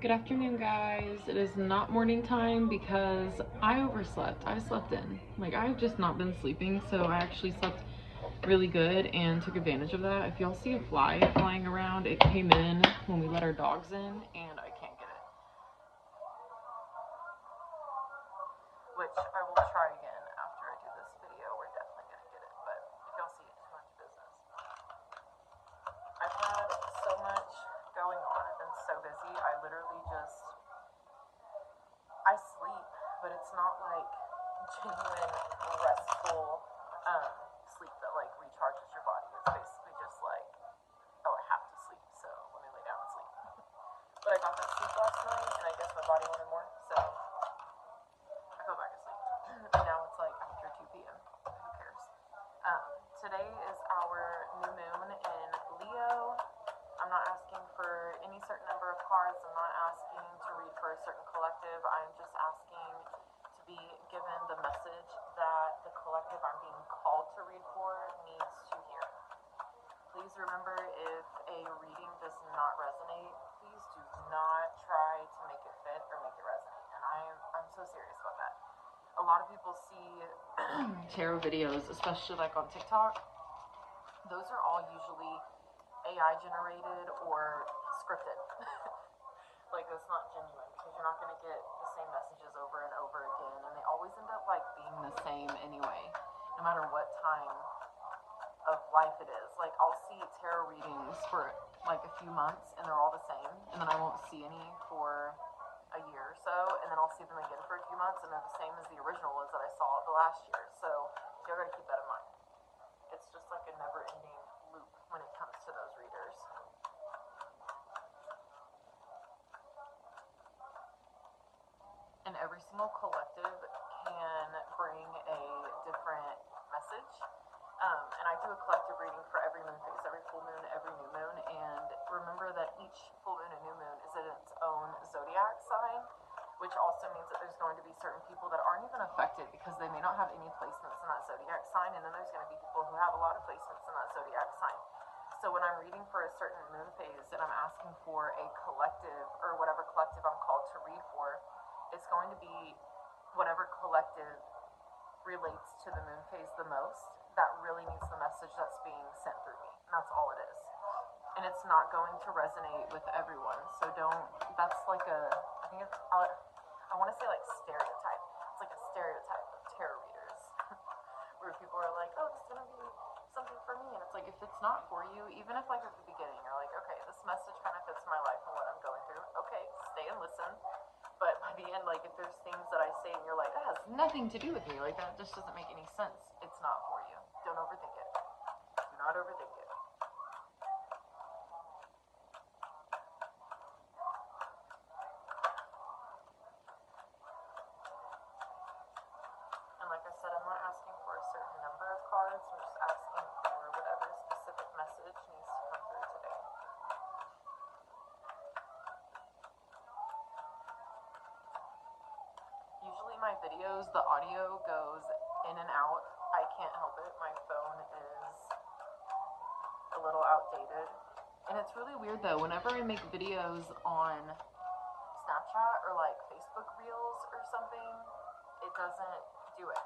Good afternoon, guys. It is not morning time because I overslept. I slept in. Like, I've just not been sleeping, so I actually slept really good and took advantage of that. If y'all see a fly flying around, it came in when we let our dogs in, and I can't get it. Which I will try again after I do this video. We're definitely gonna get it, but if y'all see it, too much business. I've had so much going on. I've been so busy. I literally just I sleep, but it's not like genuine restful sleep that like recharges your body. It's basically just like, oh, I have to sleep, so let me lay down and sleep. But I got that sleep last night, and I guess my body wanted more, so I fell back asleep. And now it's like after 2 p.m. Who cares? Today is our new moon in Leo. I'm not asking for any certain number of cards. I'm not asking to read for a certain collective. I'm just asking to be given the message that the collective I'm being called to read for needs to hear. Please remember, if a reading does not resonate, please do not try to make it fit or make it resonate. And I'm so serious about that. A lot of people see tarot videos, especially like on TikTok. Those are all usually AI generated or scripted. Like, that's not genuine, because you're not going to get the same messages over and over again, and they always end up like being the same anyway, no matter what time of life it is. Like, I'll see tarot readings for like a few months and they're all the same, and then I won't see any for a year or so, and then I'll see them again for a few months and they're the same as the original ones that I saw the last year. So you're going to keep that in mind. It's just like a never-ending loop when it comes to those readers. And every single collective can bring a different message. And I do a collective reading for every moon phase, every full moon, every new moon. And remember that each full moon and new moon is in its own zodiac sign, which also means that there's going to be certain people that aren't even affected because they may not have any placements in that zodiac sign. And then there's going to be people who have a lot of placements in that zodiac sign. So when I'm reading for a certain moon phase and I'm asking for a collective or whatever collective I'm called to read for, it's going to be whatever collective relates to the moon phase the most, that really needs the message that's being sent through me. And that's all it is. And it's not going to resonate with everyone. So that's like I think it's, I want to say like stereotype. It's like a stereotype of tarot readers. Where people are like, oh, this is going to be something for me. And it's like, if it's not for you, even if like at the beginning you're like, okay, this message kind of fits my life and what I'm going through, okay, stay and listen. But by the end, like, if there's things that I say and you're like, that has nothing to do with me, like, that just doesn't make any sense, it's not for you. Don't overthink it. Do not overthink it. And like I said, I'm not asking for a certain number of cards. I'm just asking for whatever specific message needs to come through today. Usually my videos, the audio goes in and out. I can't help it. My phone is a little outdated. And it's really weird though, whenever I make videos on Snapchat or like Facebook Reels or something, it doesn't do it.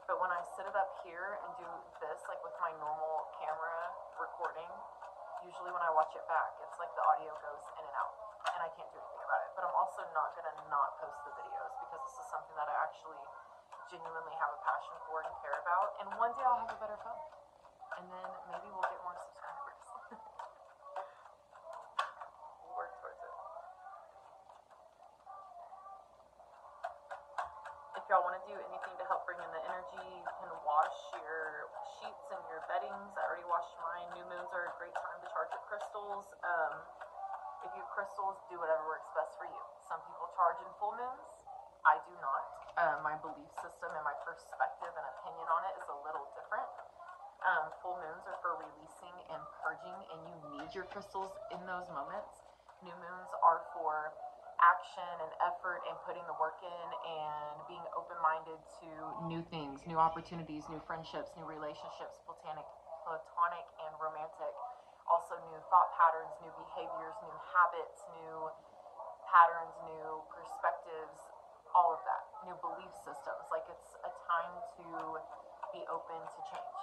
But when I set it up here and do this, like with my normal camera recording, usually when I watch it back, it's like the audio goes in and out, and I can't do anything about it. But I'm also not gonna not post the videos because this is something that I actually genuinely have a passion for and care about. And one day I'll have a better phone, and then maybe we'll get more subscribers. We'll work towards it. If y'all want to do anything to help bring in the energy, you can wash your sheets and your beddings. I already washed mine. New moons are a great time to charge your crystals. If you have crystals, do whatever works best for you. Some people charge in full moons. I do not. My belief system and my perspective and opinion on it is a little different. Full moons are for releasing and purging, and you need your crystals in those moments. New moons are for action and effort and putting the work in and being open-minded to new things, new opportunities, new friendships, new relationships, platonic and romantic. Also new thought patterns, new behaviors, new habits, new patterns, new perspectives, all of that, new belief systems. Like it's a time to be open to change.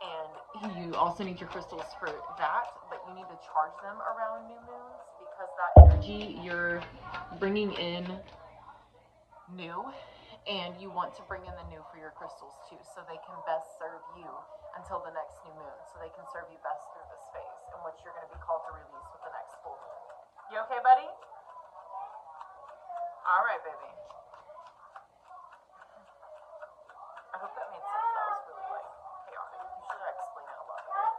And you also need your crystals for that, but you need to charge them around new moons because that energy you're bringing in new, and you want to bring in the new for your crystals too, so they can best serve you until the next new moon, so they can serve you best through this phase and what you're going to be called to release with the next full moon. You okay, buddy? All right, baby. I hope that made sense. That was really like chaotic. Usually I explain it a lot better.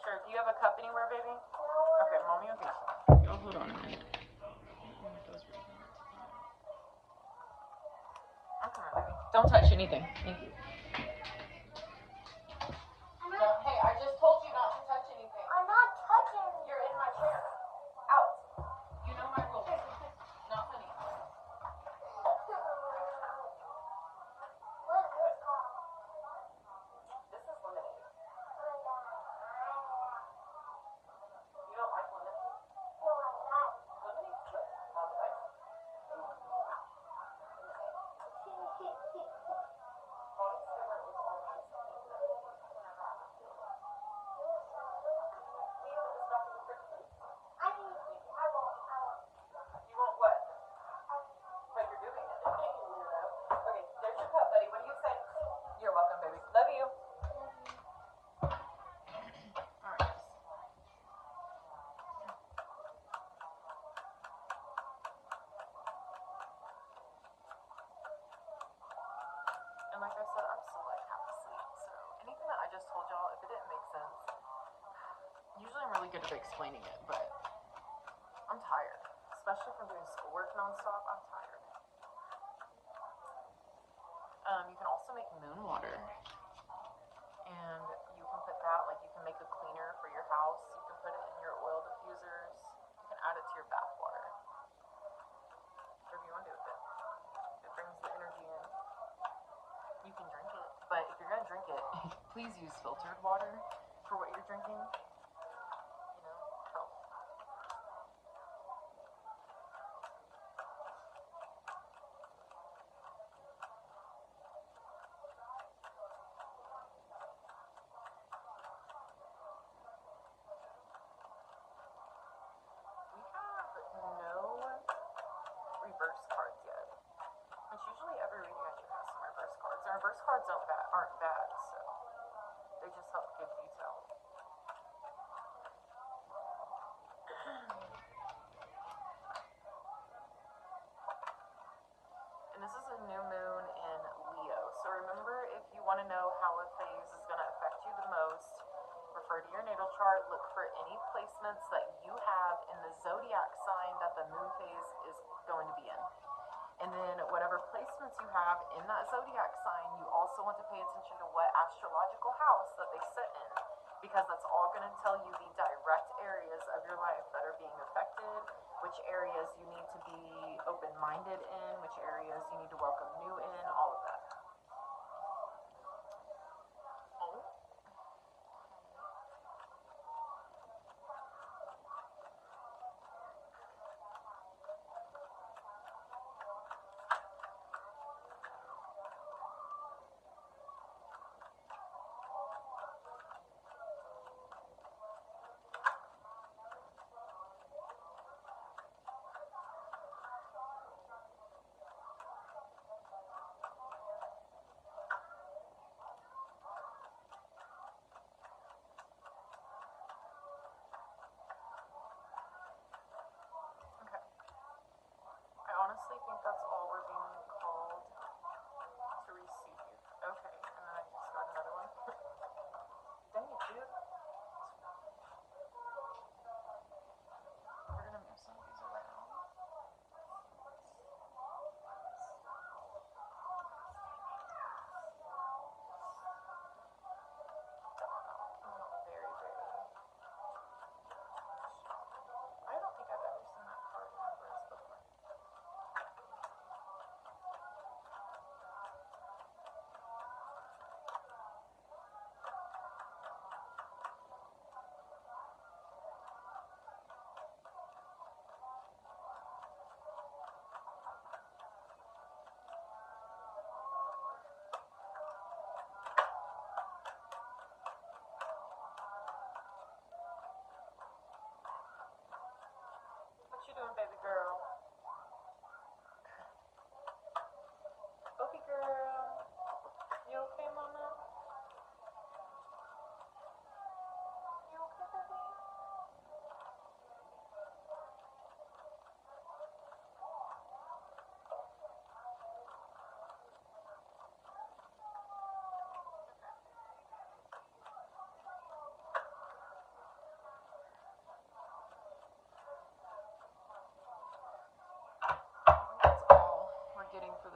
Sure. Do you have a cup anywhere, baby? Okay, mommy will get you. Oh, hold on a minute. Okay, baby. Don't touch anything. Thank you. Hey, I just told you not to touch anything. I'm not touching. You're in my chair. Out. You know my rules. Not funny. What is this called? This is lemonade. You don't like lemonade? No, I'm not. Lemonade's good. Mom's like, Mommy's favorite was always pizza. Whenever I was little. We have this stuff in the fridge, please. I won't. You want what? But you're doing it. Weirdo. Okay, there's your cup, buddy. What do you say? You're welcome, baby. Love you. All right. And like I said, I'm still like half asleep. So anything that I just told y'all, if it didn't make sense, usually I'm really good at explaining it, but I'm tired. Especially from doing schoolwork nonstop, I'm tired. You can also make moon water. And you can put that, like you can make a cleaner for your house. You can put it in your oil diffusers. You can add it to your bath water. Whatever you want to do with it. It brings the energy in. You can drink it. But if you're going to drink it, please use filtered water for what you're drinking. You know, help. We have no reverse cards yet. Which usually every reading I do have some reverse cards. And reverse cards aren't bad, so they just help give detail. And this is a new moon in Leo. So remember, if you want to know how a phase is going to affect you the most, refer to your natal chart, look for any placements that you have in the zodiac sign that the moon phase is going to be in. And then whatever placements you have in that zodiac sign, you also want to pay attention to what astrological house that they sit in, because that's all going to tell you the direct areas of your life that are being affected, which areas you need to be open-minded in, which areas you need to welcome new in, all of that.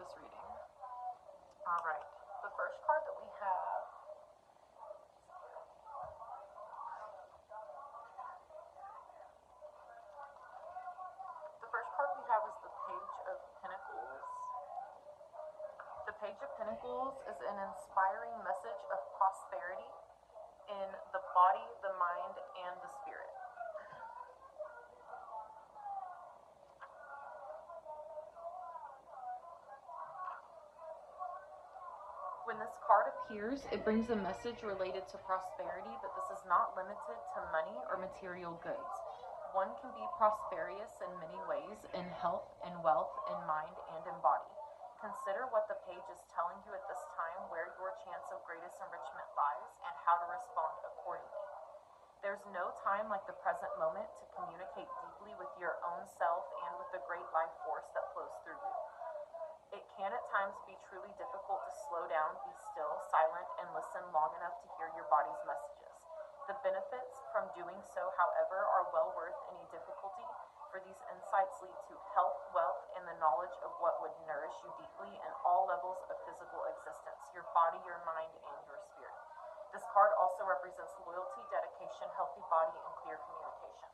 this reading. All right. The first card that we have. The first card we have is the Page of Pentacles. The Page of Pentacles is an inspiring message of prosperity in the body, the mind, and the spirit. When this card appears, it brings a message related to prosperity, but this is not limited to money or material goods. One can be prosperous in many ways, in health, in wealth, in mind, and in body. Consider what the page is telling you at this time, where your chance of greatest enrichment lies, and how to respond accordingly. There's no time like the present moment to communicate deeply with your own self and with the great life force that flows through you. It can at times be truly difficult to slow down, be still, silent, and listen long enough to hear your body's messages. The benefits from doing so, however, are well worth any difficulty, for these insights lead to health, wealth, and the knowledge of what would nourish you deeply in all levels of physical existence, your body, your mind, and your spirit. This card also represents loyalty, dedication, healthy body, and clear communication.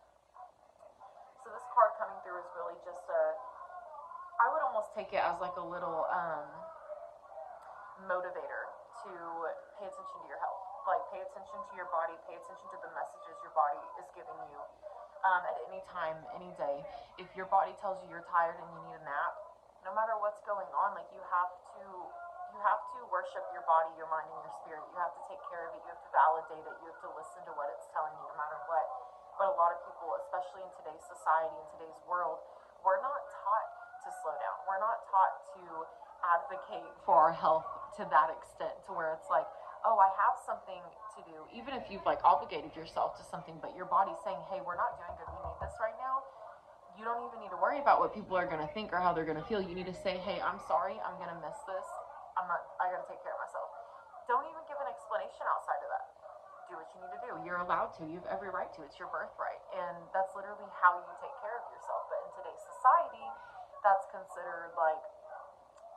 So this card coming through is really just I would almost take it as like a little motivator to pay attention to your health. Like, pay attention to your body, pay attention to the messages your body is giving you at any time, any day. If your body tells you you're tired and you need a nap, no matter what's going on, like, you have to worship your body, your mind, and your spirit. You have to take care of it. You have to validate it. You have to listen to what it's telling you, no matter what. But a lot of people, especially in today's society, in today's world, we're not taught to slow down. We're not taught to advocate for our health to that extent, to where it's like, oh, I have something to do. Even if you've like obligated yourself to something, but your body's saying, hey, we're not doing good, we need this right now. You don't even need to worry about what people are going to think or how they're going to feel. You need to say, hey, I'm sorry, I'm going to miss this. I got to take care of myself. Don't even give an explanation outside of that. Do what you need to do. You're allowed to. You have every right to. It's your birthright. And that's literally how you take care of yourself. But in today's society, that's considered like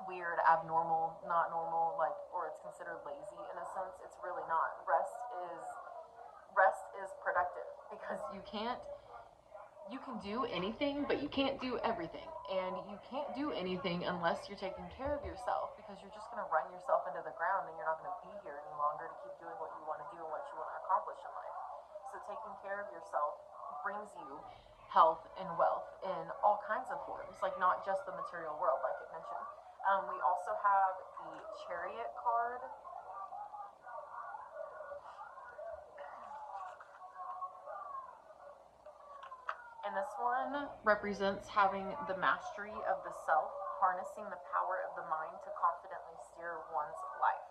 weird, abnormal, not normal, like, or it's considered lazy in a sense. It's really not. Rest is productive, because you can do anything, but you can't do everything. And you can't do anything unless you're taking care of yourself, because you're just going to run yourself into the ground, and you're not going to be here any longer to keep doing what you want to do and what you want to accomplish in life. So taking care of yourself brings you health and wealth in all kinds of forms, like not just the material world, like it mentioned. We also have the Chariot card. And this one represents having the mastery of the self, harnessing the power of the mind to confidently steer one's life.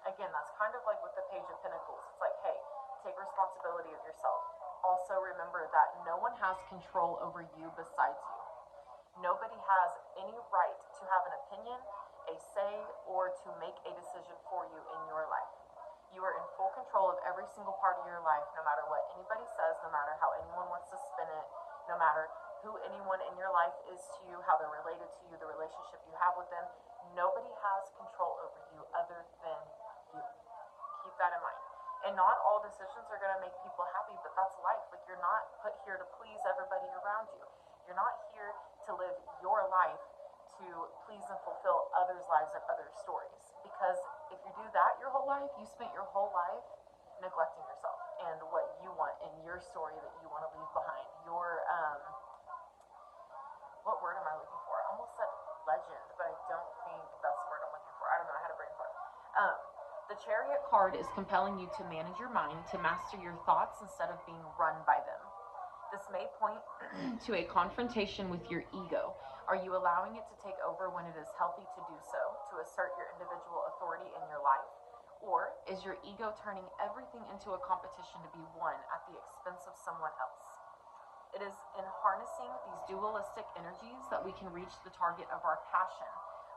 Again, that's kind of like with the Page of Pentacles. It's like, hey, take responsibility of yourself. Also remember that no one has control over you besides you. Nobody has any right to have an opinion, a say, or to make a decision for you in your life. You are in full control of every single part of your life, no matter what anybody says, no matter how anyone wants to spin it, no matter who anyone in your life is to you, how they're related to you, the relationship you have with them. Nobody has control over you other than you. Keep that in mind. And not all decisions are going to make people happy, but that's life. Like, you're not put here to please everybody around you. You're not here to live your life to please and fulfill others' lives and others' stories. Because if you do that your whole life, you spent your whole life neglecting yourself and what you want in your story that you want to leave behind. Your, what word am I looking for? I almost said legend, but I don't think that's the word I'm looking for. I don't know, I had a brain fart. The Chariot card is compelling you to manage your mind, to master your thoughts instead of being run by them. This may point to a confrontation with your ego. Are you allowing it to take over when it is healthy to do so, to assert your individual authority in your life? Or is your ego turning everything into a competition to be won at the expense of someone else? It is in harnessing these dualistic energies that we can reach the target of our passion,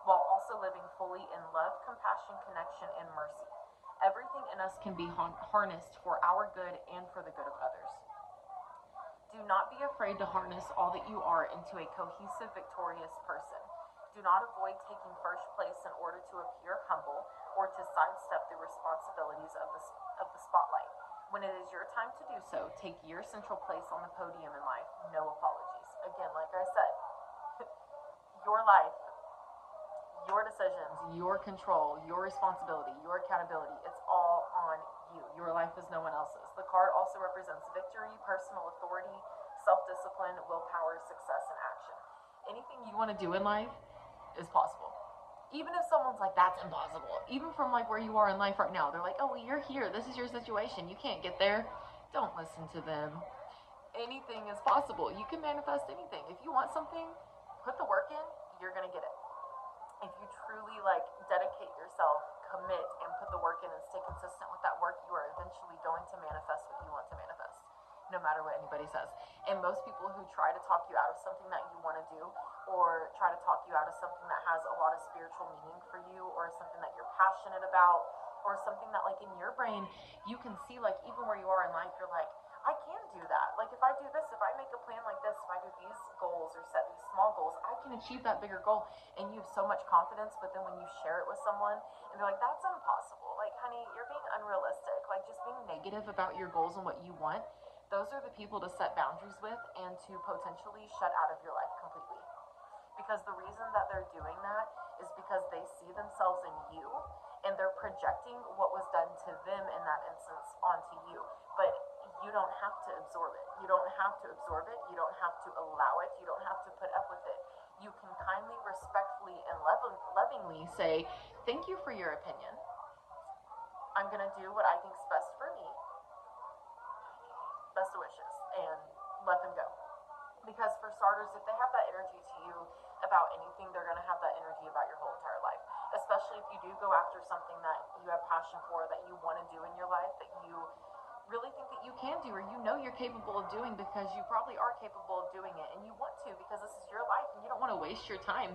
while also living fully in love, compassion, connection, and mercy. Everything in us can be harnessed for our good and for the good of others. Do not be afraid to harness all that you are into a cohesive, victorious person. Do not avoid taking first place in order to appear humble or to sidestep the responsibilities of the spotlight. When it is your time to do so, take your central place on the podium in life. No apologies. Again, like I said, your life, your decisions, your control, your responsibility, your accountability, it's all on you. Your life is no one else's. The card also represents victory, personal authority, self-discipline, willpower, success, and action. Anything you want to do in life is possible. Even if someone's like, that's impossible. Even from like where you are in life right now, they're like, oh, well, you're here. This is your situation. You can't get there. Don't listen to them. Anything is possible. You can manifest anything. If you want something, put the work in, you're going to get it. If you truly like dedicate yourself, commit, and put the work in and stay consistent with that work, you are eventually going to manifest what you want to manifest, no matter what anybody says. And most people who try to talk you out of something that you want to do, or try to talk you out of something that has a lot of spiritual meaning for you, or something that you're passionate about, or something that like in your brain you can see, like even where you are in life, you're like, I can do that. Like if I do this, if I make a plan like this, if I do these goals or set these small goals, I can achieve that bigger goal. And you have so much confidence, but then when you share it with someone and they're like, that's impossible. Like, honey, you're being unrealistic. Like just being negative about your goals and what you want, those are the people to set boundaries with and to potentially shut out of your life completely. Because the reason that they're doing that is because they see themselves in you and they're projecting what was done to them in that instance onto you. But you don't have to absorb it. You don't have to absorb it. You don't have to allow it. You don't have to put up with it. You can kindly, respectfully, and lovingly say, thank you for your opinion. I'm going to do what I think is best for me. Best of wishes. And let them go. Because for starters, if they have that energy to you about anything, they're going to have that energy about your whole entire life. Especially if you do go after something that you have passion for, that you want to do in your life, that you really think that you can do, or you know you're capable of doing, because you probably are capable of doing it and you want to, because this is your life and you don't want to waste your time.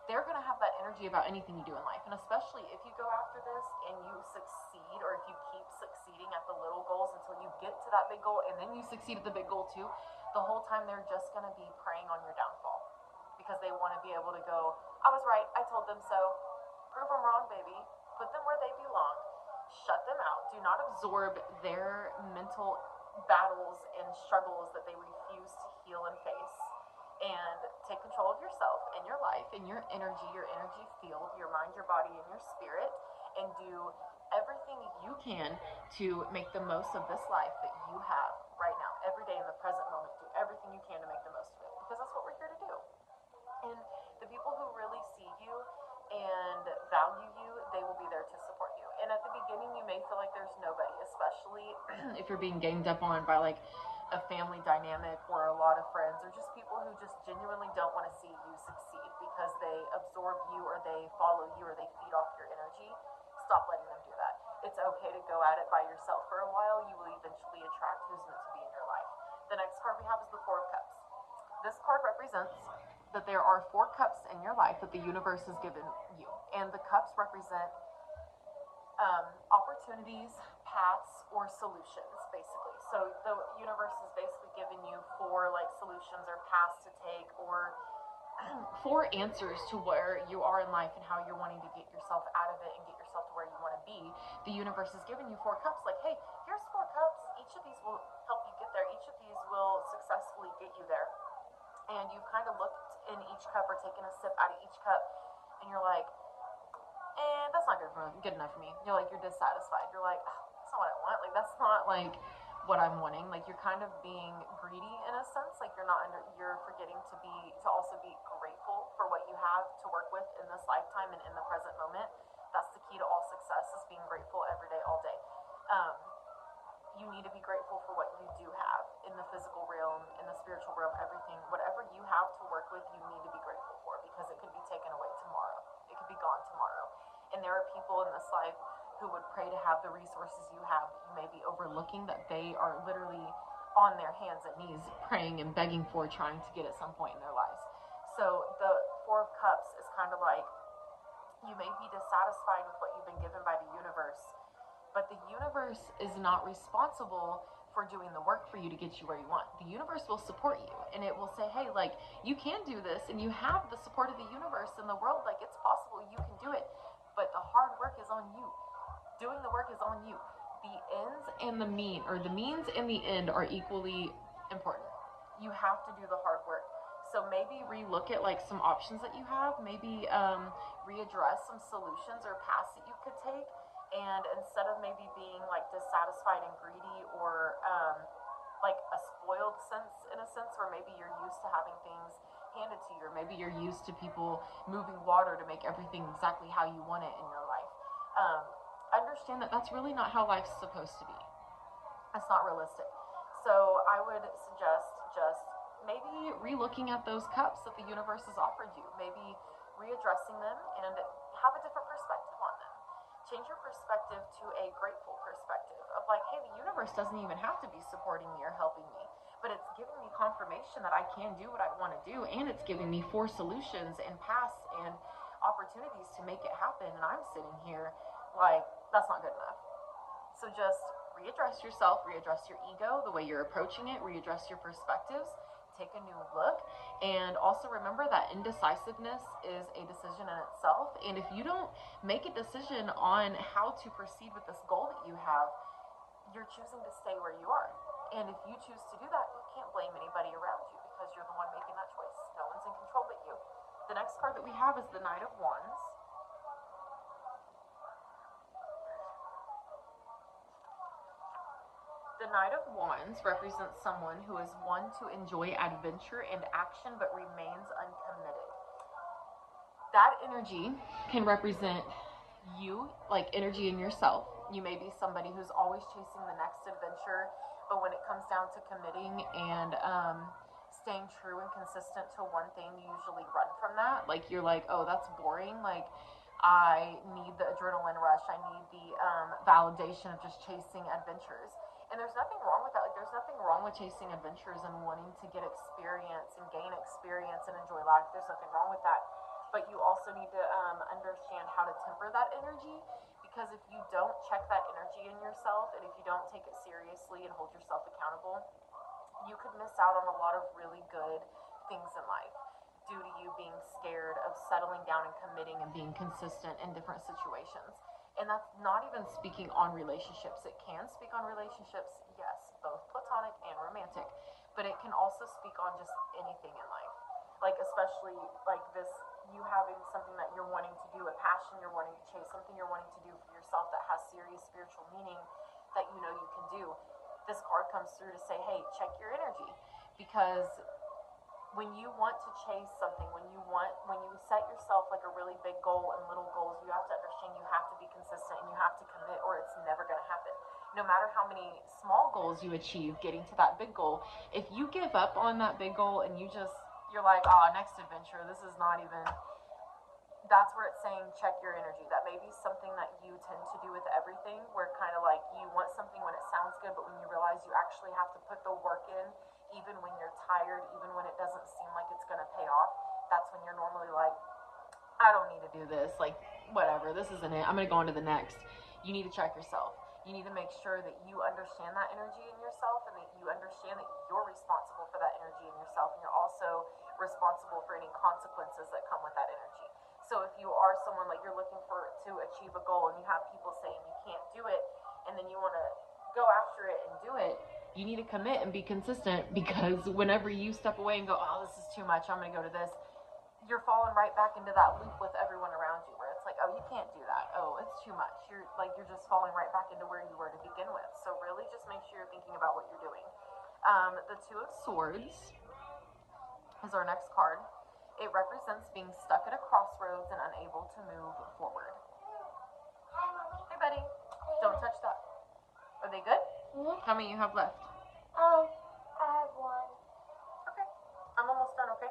They're going to have that energy about anything you do in life. And especially if you go after this and you succeed, or if you keep succeeding at the little goals until you get to that big goal and then you succeed at the big goal too, the whole time they're just going to be preying on your downfall, because they want to be able to go, I was right, I told them so, prove them wrong, baby, put them where they belong. Shut them out. Do not absorb their mental battles and struggles that they refuse to heal and face. And take control of yourself and your life and your energy field, your mind, your body, and your spirit, and do everything you can to make the most of this life that you have right now, every day in the present moment. Do everything you can to make the most of it, because that's what we're here to do. And the people who really see you and value you, they will be there to support you. And at the beginning, you may feel like there's nobody, especially if you're being ganged up on by like a family dynamic or a lot of friends, or just people who just genuinely don't want to see you succeed because they absorb you, or they follow you, or they feed off your energy. Stop letting them do that. It's okay to go at it by yourself for a while. You will eventually attract who's meant to be in your life. The next card we have is the Four of Cups. This card represents that there are 4 cups in your life that the universe has given you. And the cups represent opportunities, paths, or solutions, basically. So the universe has basically given you 4 like solutions or paths to take, or 4 answers to where you are in life and how you're wanting to get yourself out of it and get yourself to where you want to be. The universe has given you 4 cups, like, hey, here's 4 cups. Each of these will help you get there. Each of these will successfully get you there. And you've kind of looked in each cup or taken a sip out of each cup, and you're like, and that's not good enough for me. You're like, you're dissatisfied. You're like, oh, that's not what I want. Like, that's not like what I'm wanting. Like, you're kind of being greedy in a sense. Like, you're forgetting to also be grateful for what you have to work with in this lifetime and in the present moment. That's the key to all success, is being grateful every day, all day. You need to be grateful for what you do have in the physical realm, in the spiritual realm, everything. Whatever you have to work with, you need to be grateful for, because it could be taken away tomorrow. It could be gone tomorrow. And there are people in this life who would pray to have the resources you have, that you may be overlooking, that they are literally on their hands and knees praying and begging for, trying to get at some point in their lives. So the Four of Cups is kind of like, you may be dissatisfied with what you've been given by the universe, but the universe is not responsible for doing the work for you to get you where you want. The universe will support you, and it will say, hey, like, you can do this, and you have the support of the universe and the world. Like, it's possible, you can do it, but the hard work is on you. Doing the work is on you. The ends and the means and the end are equally important. You have to do the hard work. So maybe relook at like some options that you have. Maybe readdress some solutions or paths that you could take. And instead of maybe being like dissatisfied and greedy, or like a spoiled sense, in a sense where maybe you're used to having things handed to you, or maybe you're used to people moving water to make everything exactly how you want it in your life. Understand that that's really not how life's supposed to be. It's not realistic. So I would suggest just maybe relooking at those cups that the universe has offered you, maybe readdressing them and have a different perspective on them. Change your perspective to a grateful perspective of like, hey, the universe doesn't even have to be supporting me or helping me, but it's giving me confirmation that I can do what I want to do, and it's giving me 4 solutions and paths and opportunities to make it happen, and I'm sitting here like, that's not good enough. So just readdress yourself, readdress your ego, the way you're approaching it, readdress your perspectives, take a new look, and also remember that indecisiveness is a decision in itself. And if you don't make a decision on how to proceed with this goal that you have, you're choosing to stay where you are. And if you choose to do that, you can't blame anybody around you because you're the one making that choice. No one's in control but you. The next card that we have is the Knight of Wands. The Knight of Wands represents someone who is one to enjoy adventure and action but remains uncommitted. That energy can represent you, like energy in yourself. You may be somebody who's always chasing the next adventure, but when it comes down to committing and staying true and consistent to one thing, you usually run from that. Like, you're like, oh, that's boring. Like, I need the adrenaline rush. I need the validation of just chasing adventures. And there's nothing wrong with that. Like, there's nothing wrong with chasing adventures and wanting to get experience and gain experience and enjoy life. There's nothing wrong with that. But you also need to understand how to temper that energy, because if you don't check that energy in yourself, and if you don't take it seriously and hold yourself accountable, you could miss out on a lot of really good things in life due to you being scared of settling down and committing and being consistent in different situations. And that's not even speaking on relationships. It can speak on relationships, yes, both platonic and romantic, but it can also speak on just anything in life. Like, especially like this, you having something that you're wanting to do, a passion you're wanting to chase, something you're wanting to do for yourself that has serious spiritual meaning that you know you can do. This card comes through to say, hey, check your energy, because when you want to chase something, when you set yourself like a really big goal and little goals, you have to understand you have to be consistent and you have to commit, or it's never going to happen. No matter how many small goals you achieve getting to that big goal, if you give up on that big goal and you're like, next adventure, this is not even, that's where it's saying check your energy. That may be something that you tend to do with everything, where kind of like you want something when it sounds good, but when you realize you actually have to put the work in, even when you're tired, even when it doesn't seem like it's going to pay off, that's when you're normally like, I don't need to do this. Like, whatever, this isn't it. I'm going to go on to the next. You need to check yourself. You need to make sure that you understand that energy in yourself, and that you understand that you're responsible for that energy in yourself, and you're also responsible for any consequences that come with that energy. So if you are someone like you're looking to achieve a goal and you have people saying you can't do it, and then you want to go after it and do it, you need to commit and be consistent, because whenever you step away and go, oh, this is too much, I'm going to go to this, you're falling right back into that loop with everyone around you, where it's like, oh, you can't do that. Oh, it's too much. You're just falling right back into where you were to begin with. So really just make sure you're thinking about what you're doing. The Two of Swords is our next card. It represents being stuck at a crossroads and unable to move forward. Hey, buddy. Don't touch that. Are they good? Mm-hmm. How many you have left? I have one. Okay. I'm almost done, okay?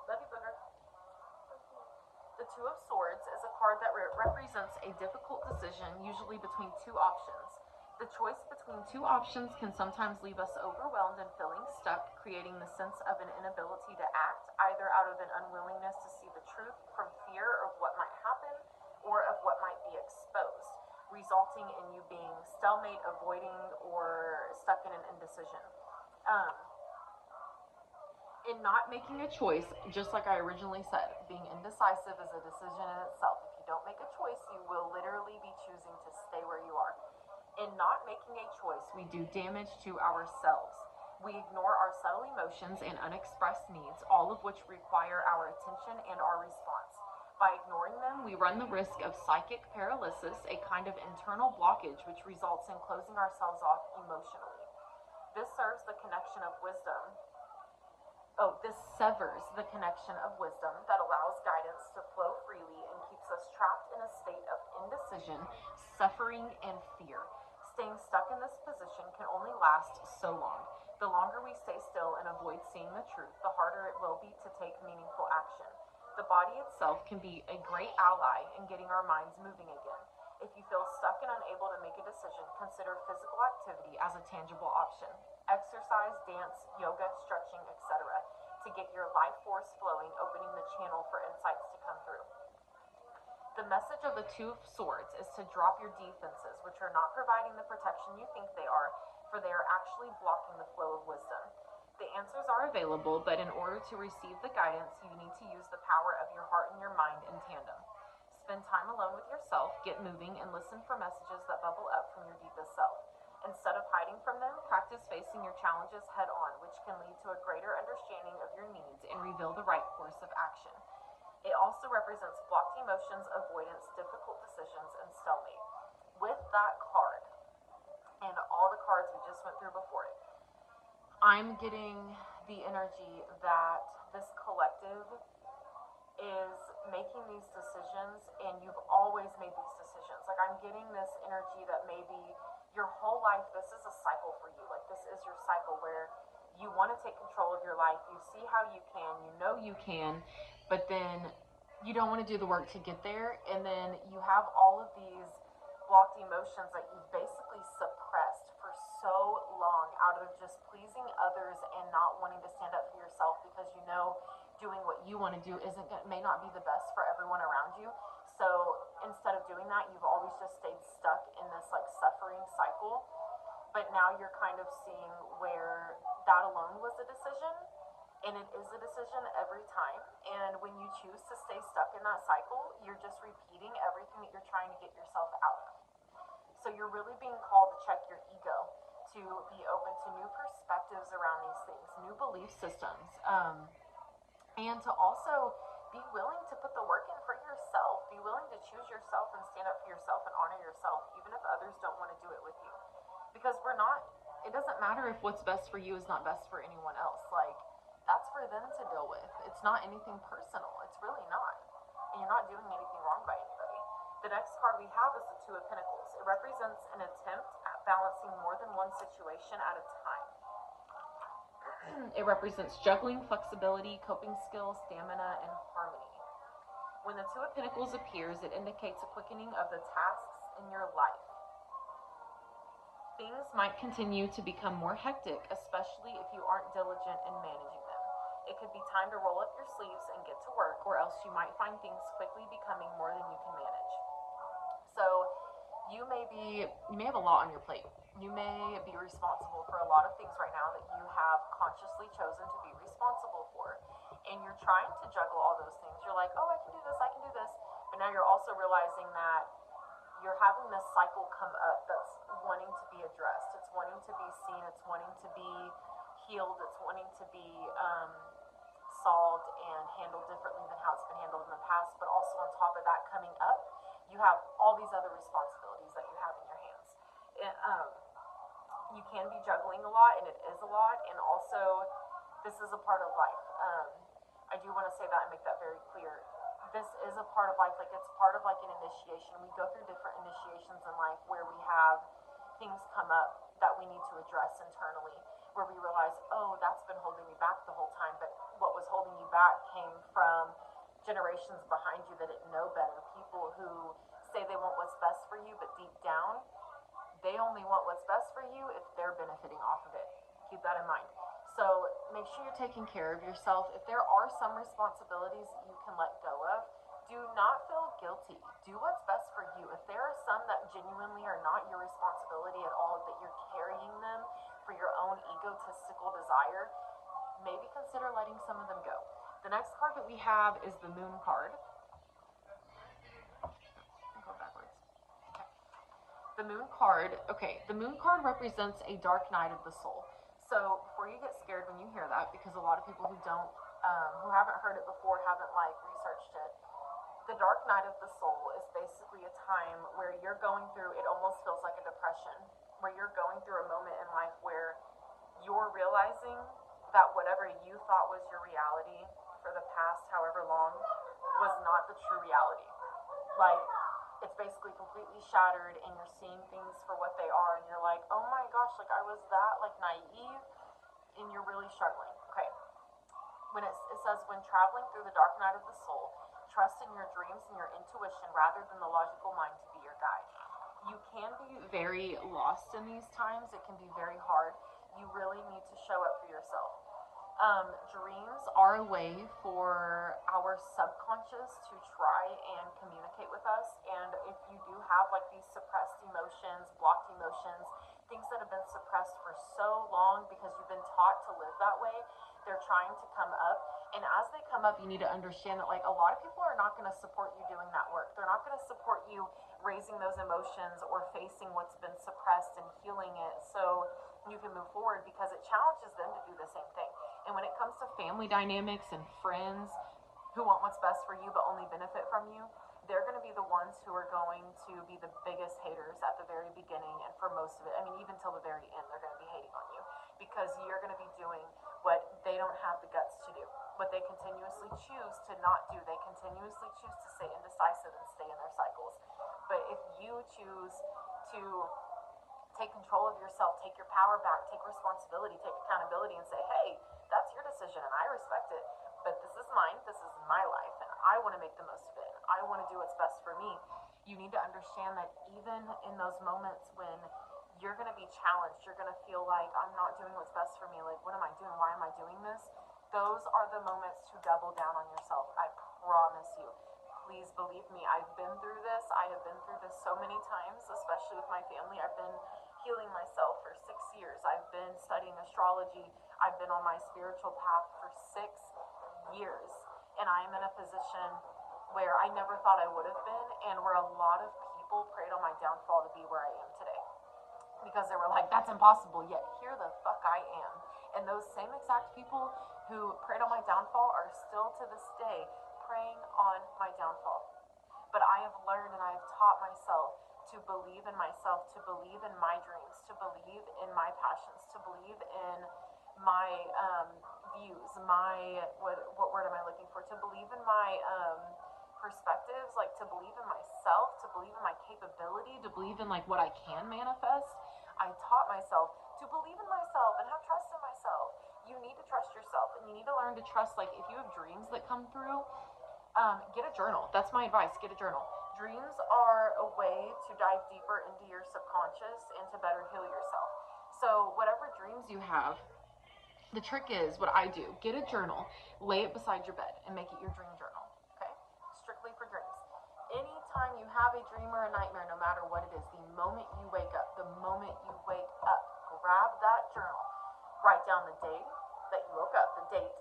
Love you, booger. The Two of Swords is a card that represents a difficult decision, usually between 2 options. The choice between 2 options can sometimes leave us overwhelmed and feeling stuck, creating the sense of an inability to act, either out of an unwillingness to see the truth from fear of what might happen or of what might be exposed. resulting in you being stalemate, avoiding, or stuck in an indecision. Um, in not making a choice, just like I originally said, being indecisive is a decision in itself. If you don't make a choice, you will literally be choosing to stay where you are. In not making a choice, we do damage to ourselves. We ignore our subtle emotions and unexpressed needs, all of which require our attention and our response. By ignoring them, we run the risk of psychic paralysis, a kind of internal blockage which results in closing ourselves off emotionally. This serves the connection of wisdom. This severs the connection of wisdom that allows guidance to flow freely and keeps us trapped in a state of indecision, suffering, and fear. Staying stuck in this position can only last so long. The longer we stay still and avoid seeing the truth, the harder it will be to take meaningful action. The body itself can be a great ally in getting our minds moving again. If you feel stuck and unable to make a decision, consider physical activity as a tangible option. Exercise, dance, yoga, stretching, etc., to get your life force flowing, opening the channel for insights to come through. The message of the Two of Swords is to drop your defenses, which are not providing the protection you think they are, for they are actually blocking the flow of wisdom. The answers are available, but in order to receive the guidance, you need to use the power of your heart and your mind in tandem. Spend time alone with yourself, get moving, and listen for messages that bubble up from your deepest self. Instead of hiding from them, practice facing your challenges head on, which can lead to a greater understanding of your needs and reveal the right course of action. It also represents blocked emotions, avoidance, difficult decisions, and stalemate. With that card, and all the cards we just went through before it, I'm getting the energy that this collective is making these decisions, and you've always made these decisions. Like, I'm getting this energy that maybe your whole life, this is a cycle for you. Like, this is your cycle where you want to take control of your life. You see how you can, you know you can, but then you don't want to do the work to get there. And then you have all of these blocked emotions that you've basically suppressed for so long out of just pleasing others and not wanting to stand up for yourself, because you know doing what you want to do may not be the best for everyone around you. So instead of doing that, you've always just stayed stuck in this like suffering cycle. But now you're kind of seeing where that alone was a decision, and it is a decision every time. And when you choose to stay stuck in that cycle, you're just repeating everything that you're trying to get yourself out of. So you're really being called to check your ego, to be open to new perspectives around these things, new belief systems, and to also be willing to put the work in for yourself. Be willing to choose yourself and stand up for yourself and honor yourself, even if others don't want to do it with you. Because it doesn't matter if what's best for you is not best for anyone else. Like, that's for them to deal with. It's not anything personal. It's really not. And you're not doing anything wrong by anybody. The next card we have is the Two of Pentacles. It represents an attempt at balancing more than one situation at a time. It represents juggling, flexibility, coping skills, stamina, and harmony. When the Two of Pentacles appears, it indicates a quickening of the tasks in your life. Things might continue to become more hectic, especially if you aren't diligent in managing them. It could be time to roll up your sleeves and get to work, or else you might find things quickly becoming more than you can manage. So you may have a lot on your plate. You may be responsible for a lot of things right now that you have consciously chosen to be responsible for. And you're trying to juggle all those things. You're like, oh, I can do this, I can do this. But now you're also realizing that you're having this cycle come up that's wanting to be addressed. It's wanting to be seen. It's wanting to be healed. It's wanting to be solved and handled differently than how it's been handled in the past. But also on top of that coming up, you have all these other responsibilities that you have in your hands. You can be juggling a lot, and it is a lot. And also, this is a part of life. I do want to say that and make that very clear. This is a part of life. Like, it's part of like an initiation. We go through different initiations in life where we have things come up that we need to address internally, where we realize, oh, that's been holding me back the whole time. But what was holding you back came from generations behind you that didn't know better. People who say they want what's best for you, but deep down, they only want what's best for you if they're benefiting off of it. Keep that in mind. So make sure you're taking care of yourself. If there are some responsibilities that you can let go of, Do not feel guilty. Do what's best for you. If there are some that genuinely are not your responsibility at all, that you're carrying them for your own egotistical desire, maybe consider letting some of them go. The next card that we have is the Moon card. Go backwards. Okay. The Moon card, okay, the Moon card represents a dark night of the soul. So before you get scared when you hear that, because a lot of people who don't, who haven't heard it before, haven't like researched it, the dark night of the soul is basically a time where you're going through, it almost feels like a depression, where you're going through a moment in life where you're realizing that whatever you thought was your reality for the past however long was not the true reality. Like, it's basically completely shattered and you're seeing things for what they are and you're like, oh my gosh, like I was that like naive, and you're really struggling. Okay. When it says, when traveling through the dark night of the soul, trust in your dreams and your intuition rather than the logical mind to be your guide. You can be very lost in these times. It can be very hard. You really need to show up for yourself. Dreams are a way for our subconscious to try and communicate with us. And if you do have like these suppressed emotions, blocked emotions, things that have been suppressed for so long because you've been taught to live that way, they're trying to come up. And as they come up, you need to understand that like a lot of people are not going to support you doing that work. They're not going to support you raising those emotions or facing what's been suppressed and healing it so you can move forward, because it challenges them to do the same thing. And when it comes to family dynamics and friends who want what's best for you but only benefit from you, they're going to be the ones who are going to be the biggest haters at the very beginning and for most of it. I mean, even till the very end, they're going to be hating on you because you're going to be doing what they don't have the guts to do, what they continuously choose to not do. They continuously choose to stay indecisive and stay in their cycles. But if you choose to take control of yourself, take your power back, take responsibility, take accountability, and say, hey, that's your decision and I respect it, but this is mine, this is my life, and I want to make the most of it, and I want to do what's best for me. You need to understand that even in those moments when you're going to be challenged, you're going to feel like, I'm not doing what's best for me, like, what am I doing, why am I doing this? Those are the moments to double down on yourself, I promise you. Please believe me, I've been through this. I have been through this so many times, especially with my family. I've been healing myself for 6 years. I've been studying astrology. I've been on my spiritual path for 6 years. And I am in a position where I never thought I would have been, and where a lot of people prayed on my downfall to be where I am today. Because they were like, that's impossible, yet here the fuck I am. And those same exact people who prayed on my downfall are still to this day praying on my downfall. But I have learned and I have taught myself to believe in myself, to believe in my dreams, to believe in my passions, to believe in my views, my, what word am I looking for? To believe in my perspectives, like to believe in myself, to believe in my capability, to believe in like what I can manifest. I taught myself to believe in myself and have trust in myself. You need to trust yourself, and you need to learn to trust, like if you have dreams that come through, get a journal. That's my advice. Get a journal. Dreams are a way to dive deeper into your subconscious and to better heal yourself. So whatever dreams you have, the trick is what I do. Get a journal, lay it beside your bed, and make it your dream journal. Okay? Strictly for dreams. Anytime you have a dream or a nightmare, no matter what it is, the moment you wake up, grab that journal. Write down the day that you woke up, the date,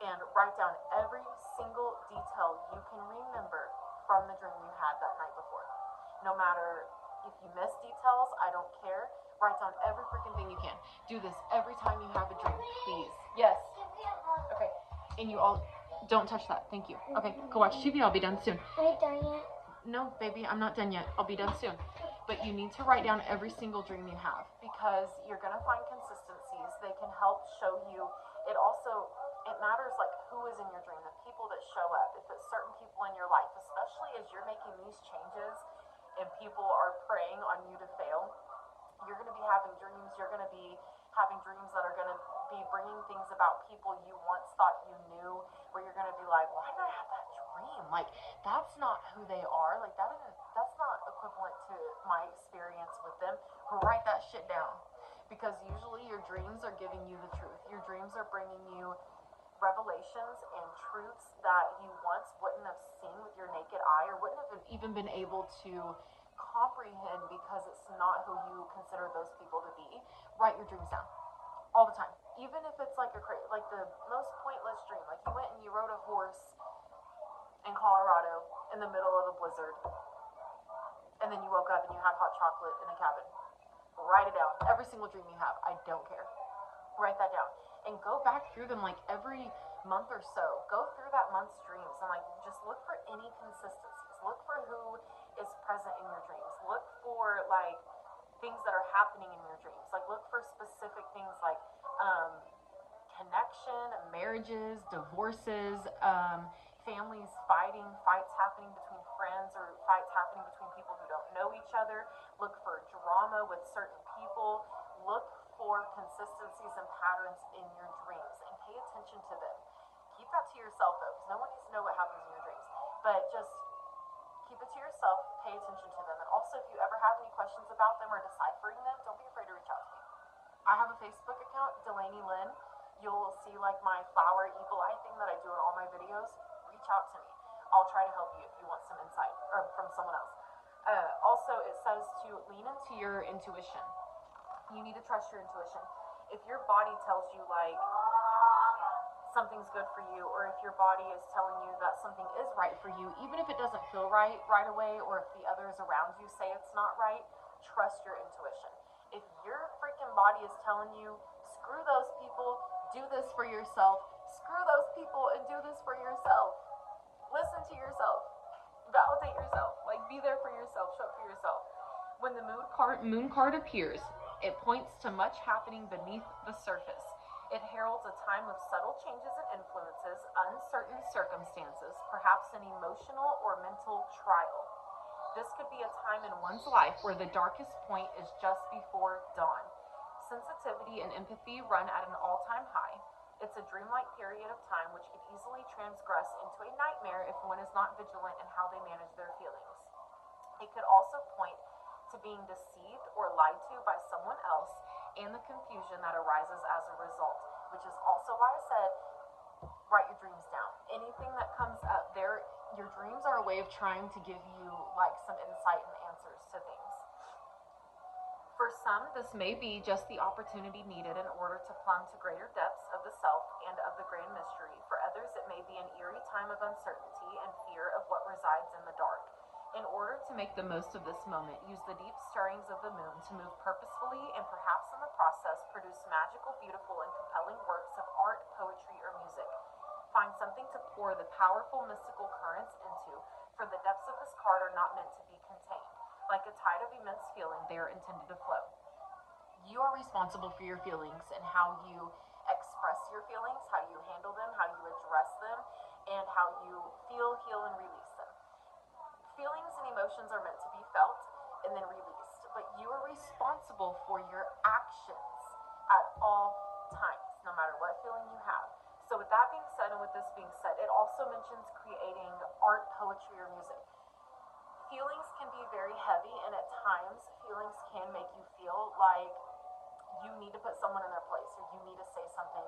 and write down every single detail you can remember from the dream you had that night before. No matter if you miss details, I don't care. Write down every freaking thing you can. Do this every time you have a dream, please. Yes. Okay. And you all, don't touch that. Thank you. Okay, go watch TV. I'll be done soon. Are you done yet? No, baby, I'm not done yet. I'll be done soon. But you need to write down every single dream you have, because you're going to find consistencies. They can help show you. It matters like who is in your dream, the people that show up. If it's certain people in your life, especially as you're making these changes and people are preying on you to fail, you're going to be having dreams. You're going to be having dreams that are going to be bringing things about people you once thought you knew, where you're going to be like, why did I have that dream? Like, that's not who they are. Like, that's not equivalent to my experience with them. Write that shit down, because usually your dreams are giving you the truth. Your dreams are bringing you revelations and truths that you once wouldn't have seen with your naked eye or wouldn't have even been able to comprehend because it's not who you consider those people to be. Write your dreams down all the time, even if it's like like the most pointless dream. Like you went and you rode a horse in Colorado in the middle of a blizzard, and then you woke up and you had hot chocolate in a cabin. Write it down. Every single dream you have. I don't care. Write that down and go back through them like every month or so. Go through that month's dreams and like just look for any consistencies. Look for who is present in your dreams. Look for like things that are happening in your dreams. Like look for specific things like connection, marriages, divorces, families fighting, fights happening between friends or fights happening between people who don't know each other. Look for drama with certain people. Look for consistencies and patterns in your dreams and pay attention to them. Keep that to yourself though, because no one needs to know what happens in your dreams. But just keep it to yourself, pay attention to them. And also, if you ever have any questions about them or deciphering them, don't be afraid to reach out to me. I have a Facebook account, Delaney Lynn. You'll see like my flower evil eye thing that I do in all my videos. Reach out to me. I'll try to help you if you want some insight or from someone else. Also, it says to lean into your intuition. You need to trust your intuition. If your body tells you like something's good for you, or if your body is telling you that something is right for you, even if it doesn't feel right away, or if the others around you say it's not right, trust your intuition. If your freaking body is telling you, screw those people, do this for yourself, screw those people and do this for yourself. Listen to yourself. Validate yourself. Like, be there for yourself. Show up for yourself. When the moon card appears, it points to much happening beneath the surface. It heralds a time of subtle changes and influences, uncertain circumstances, perhaps an emotional or mental trial. This could be a time in one's life where the darkest point is just before dawn. Sensitivity and empathy run at an all-time high. It's a dreamlike period of time which could easily transgress into a nightmare if one is not vigilant in how they manage their feelings. It could also point to being deceived or lied to by someone else and the confusion that arises as a result, which is also why I said write your dreams down. Anything that comes up there, your dreams are a way of trying to give you like some insight and answers to things. For some, this may be just the opportunity needed in order to plumb to greater depths of the self and of the grand mystery. For others, it may be an eerie time of uncertainty and fear of what resides in the dark. In order to make the most of this moment, use the deep stirrings of the moon to move purposefully and perhaps in the process produce magical, beautiful, and compelling works of art, poetry, or music. Find something to pour the powerful mystical currents into, for the depths of this card are not meant to be contained. Like a tide of immense feeling, they are intended to flow. You are responsible for your feelings and how you express your feelings, how you handle them, how you address them, and how you feel, heal, and release them. Feelings and emotions are meant to be felt and then released, but you are responsible for your actions at all times, no matter what feeling you have. So with that being said, and with this being said, it also mentions creating art, poetry, or music. Feelings can be very heavy, and at times feelings can make you feel like you need to put someone in their place or you need to say something,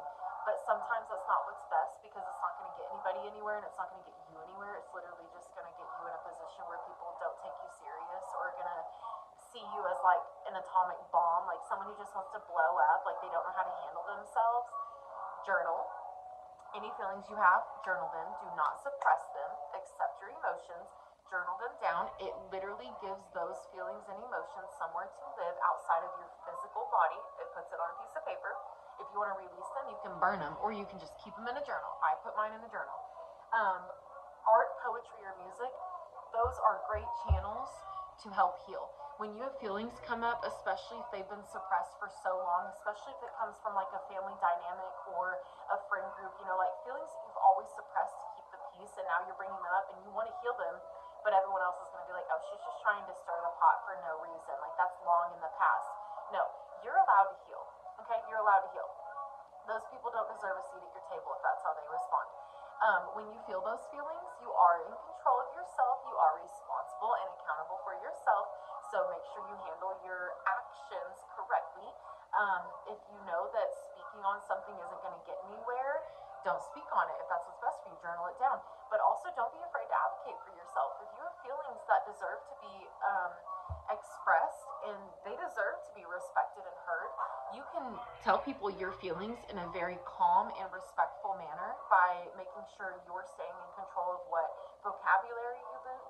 but sometimes that's not what's best because it's not going to get anybody anywhere and it's not going to get you anywhere. It's literally just going to get you in a position where people don't take you serious or are going to see you as like an atomic bomb, like someone who just wants to blow up, like they don't know how to handle themselves. Journal any feelings you have, journal them. Do not suppress them. Accept your emotions. Journal them down. It literally gives those feelings and emotions somewhere to live outside of your physical body. It puts it on a piece of paper. If you want to release them, you can burn them, or you can just keep them in a journal. I put mine in the journal. Art, poetry, or music, those are great channels to help heal. When you have feelings come up, especially if they've been suppressed for so long, especially if it comes from like a family dynamic or a friend group, you know, like feelings that you've always suppressed to keep the peace, and now you're bringing them up and you want to heal them, but everyone else is going to be like, oh, she's just trying to stir the pot for no reason. Like, that's long in the past. No, you're allowed to heal, okay? You're allowed to heal. Those people don't deserve a seat at your table if that's how they respond. When you feel those feelings, you are in control of yourself. You are responsible and accountable for yourself. So make sure you handle your actions correctly. If you know that speaking on something isn't going to get anywhere, don't speak on it. If that's what's best for you, journal it down. But also, don't be afraid to advocate for yourself. If you have feelings that deserve to be expressed and they deserve to be respected and heard, you can tell people your feelings in a very calm and respectful manner by making sure you're staying in control of what vocabulary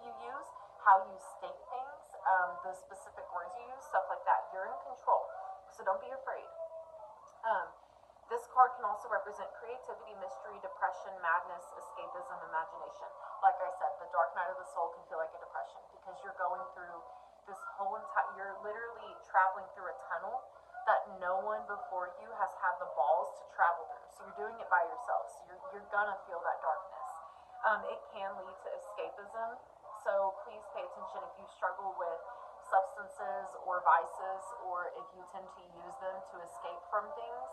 you use, how you state things, the specific words you use, stuff like that. You're in control. So don't be afraid. Um, this card can also represent creativity, mystery, depression, madness, escapism, imagination. Like I said, the dark night of the soul can feel like a depression because you're going through this whole entire, you're literally traveling through a tunnel that no one before you has had the balls to travel through. So you're doing it by yourself. So you're gonna feel that darkness. It can lead to escapism. So please pay attention if you struggle with substances or vices, or if you tend to use them to escape from things.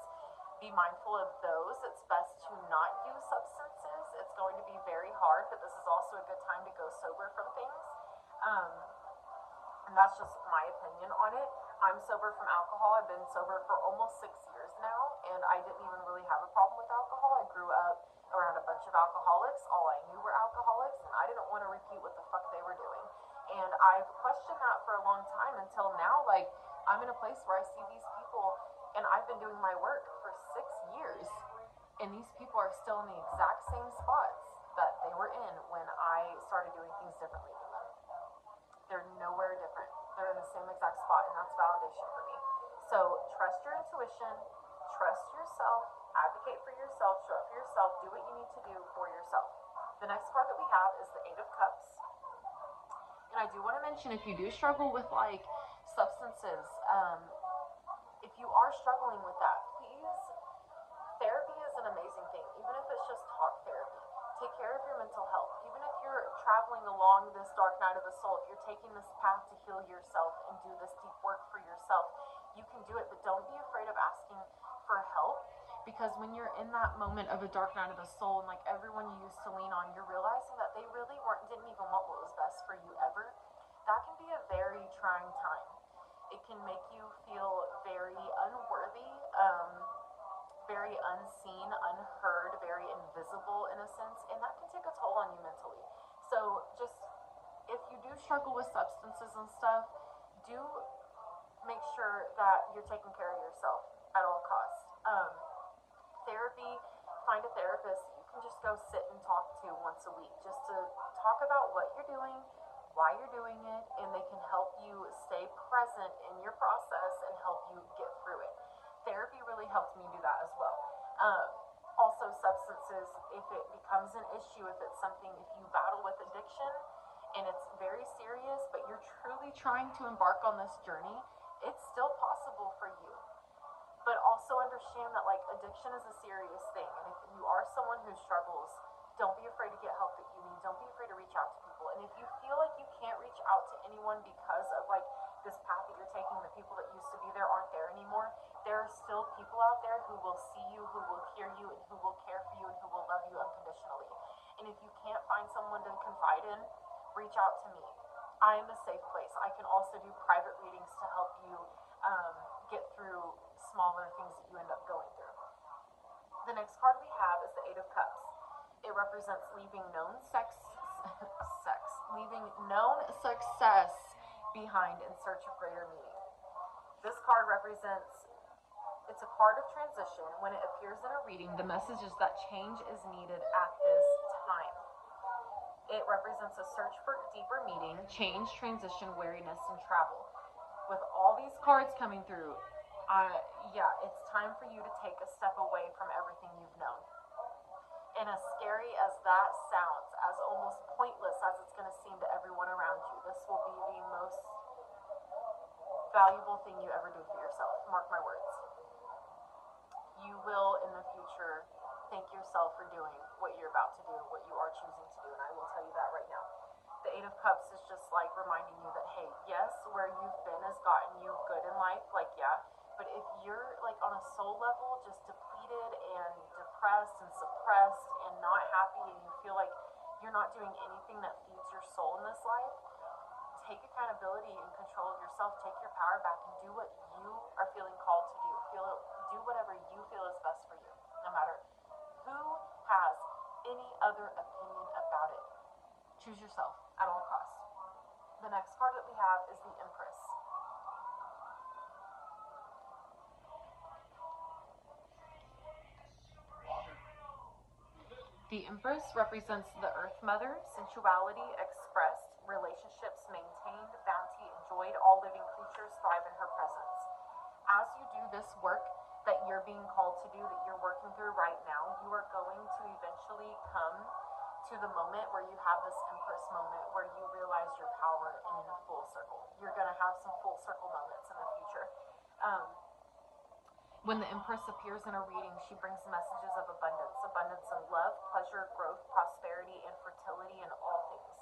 Be mindful of those. It's best to not use substances. It's going to be very hard, but this is also a good time to go sober from things. Um, and that's just my opinion on it. I'm sober from alcohol. I've been sober for almost 6 years now, and I didn't even really have a problem with alcohol. I grew up around a bunch of alcoholics. All I knew were alcoholics, and I didn't want to repeat what the fuck they were doing. And I've questioned that for a long time until now. Like, I'm in a place where I see these people, and I've been doing my work for 6 years, and these people are still in the exact same spots that they were in when I started doing things differently than them. They're nowhere different. They're in the same exact spot, and that's validation for me. So trust your intuition, trust yourself, advocate for yourself, show up for yourself, do what you need to do for yourself. The next card that we have is the Eight of Cups. And I do want to mention, if you do struggle with like substances, if you are struggling with that, please, therapy is an amazing thing. Even if it's just talk therapy, take care of your mental health. Even if you're traveling along this dark night of the soul, if you're taking this path to heal yourself and do this deep work for yourself, you can do it. But don't be afraid of asking for help, because when you're in that moment of a dark night of the soul and like everyone you used to lean on, you're realizing that they really didn't even want what was best for you ever. That can be a very trying time. It can make you feel very unworthy, very unseen, unheard, very invisible in a sense, and that can take a toll on you mentally. So just, if you do struggle with substances and stuff, do make sure that you're taking care of yourself at all costs. Therapy, find a therapist you can just go sit and talk to once a week, just to talk about what you're doing, why you're doing it, and they can help you stay present in your process and help you get through it. Therapy really helped me do that as well. Also, substances, if it becomes an issue, if it's something, if you battle with addiction and it's very serious, but you're truly trying to embark on this journey, it's still possible for you. But also understand that like addiction is a serious thing, and if you are someone who struggles, don't be afraid to get help that you need. Don't be afraid to reach out to people. And if you feel like you can't reach out to anyone because of like this path that you're taking, the people that used to be there aren't there anymore, there are still people out there who will see you, who will hear you, and who will care for you, and who will love you unconditionally. And if you can't find someone to confide in, reach out to me. I am a safe place. I can also do private readings to help you get through smaller things that you end up going through. The next card we have is the Eight of Cups. It represents leaving known leaving known success behind in search of greater meaning. This card represents, it's a card of transition. When it appears in a reading, the message is that change is needed at this time. It represents a search for deeper meaning, change, transition, weariness, and travel. With all these cards coming through, yeah, it's time for you to take a step away from everything you've known. And as scary as that sounds, as almost pointless as it's going to seem to everyone around you, this will be the most valuable thing you ever do for yourself. Mark my words. You will, in the future, thank yourself for doing what you're about to do, what you are choosing to do, and I will tell you that right now. The Eight of Cups is just like reminding you that, hey, yes, where you've been has gotten you good in life, like, yeah, but if you're like on a soul level just depleted and depressed and suppressed and not happy, and you feel like you're not doing anything that feeds your soul in this life, take accountability and control of yourself. Take your power back and do what you are feeling called to do. Do whatever you feel is best for you, no matter who any other opinion about it. Choose yourself at all costs. The next card that we have is the Empress. The Empress represents the Earth Mother, sensuality expressed, relationships maintained, bounty enjoyed. All living creatures thrive in her presence. As you do this work that you're being called to do, that you're working through right now, you are going to eventually come to the moment where you have this Empress moment where you realize your power in full circle. You're going to have some full circle moments in the future. When the Empress appears in a reading, she brings messages of abundance in love, pleasure, growth, prosperity, and fertility in all things.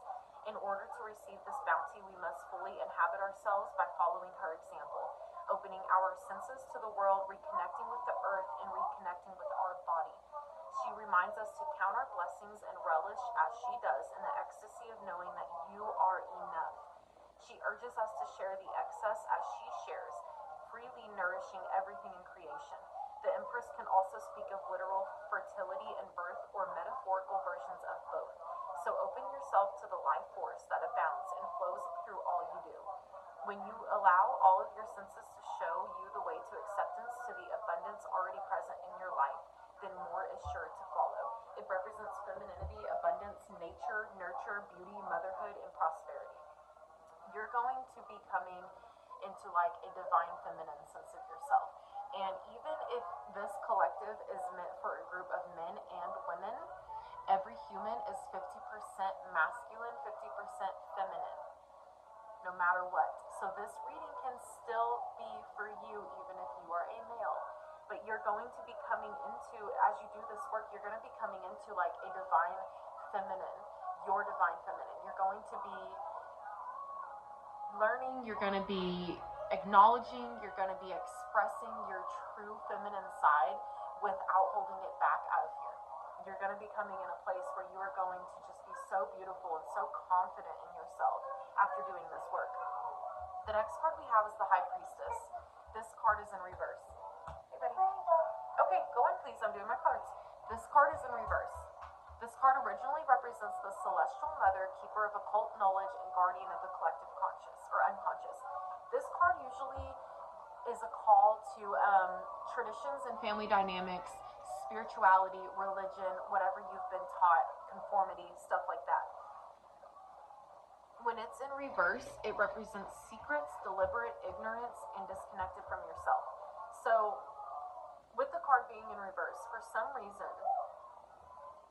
In order to receive this bounty, we must fully inhabit ourselves by following her example, opening our senses to the world, reconnecting with the earth, and reconnecting with our body. She reminds us to count our blessings and relish, as she does, in the ecstasy of knowing that you are enough. She urges us to share the excess as she shares, freely nourishing everything in creation. The Empress can also speak of literal fertility and birth or metaphorical versions of both. So open yourself to the life force that abounds and flows through all you do. When you allow all of your senses to show you the way to acceptance, to the abundance already present in your life, then more is sure to follow. It represents femininity, abundance, nature, nurture, beauty, motherhood, and prosperity. You're going to be coming into like a divine feminine sense of yourself. And even if this collective is meant for a group of men and women, every human is 50% masculine, 50% feminine, no matter what. So this reading can still be for you even if you are a male. But you're going to be coming into, as you do this work, you're going to be coming into like a divine feminine, your divine feminine. You're going to be learning, you're going to be acknowledging, you're going to be expressing your true feminine side without holding it back out of here. You're going to be coming in a place where you are going to just be so beautiful and so confident in yourself after doing this work. The next card we have is the High Priestess. This card is in reverse. Hey, buddy. Okay, go on, please. I'm doing my cards. This card is in reverse. This card originally represents the celestial mother, keeper of occult knowledge, and guardian of the collective conscious or unconscious. This card usually is a call to traditions and family dynamics, spirituality, religion, whatever you've been taught, conformity, stuff like that. When it's in reverse, it represents secrets, deliberate ignorance, and disconnected from yourself. So, with the card being in reverse, for some reason,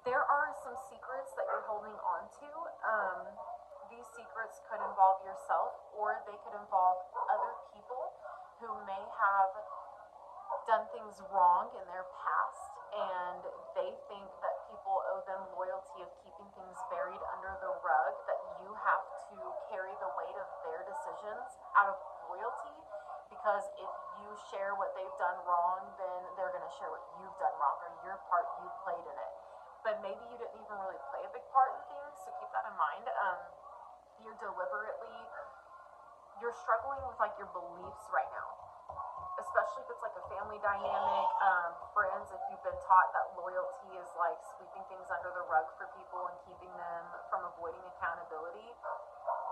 there are some secrets that you're holding on to. These secrets could involve yourself, or they could involve other people who may have done things wrong in their past, and they think that people owe them loyalty of keeping things buried under the rug, that you have to carry the weight of their decisions out of loyalty, because if you share what they've done wrong, then they're going to share what you've done wrong, or your part you played in it. But maybe you didn't even really play a big part in things, so keep that in mind. You're struggling with like your beliefs right now, especially if it's like a family dynamic, friends, if you've been taught that loyalty is like sweeping things under the rug for people and keeping them from avoiding accountability.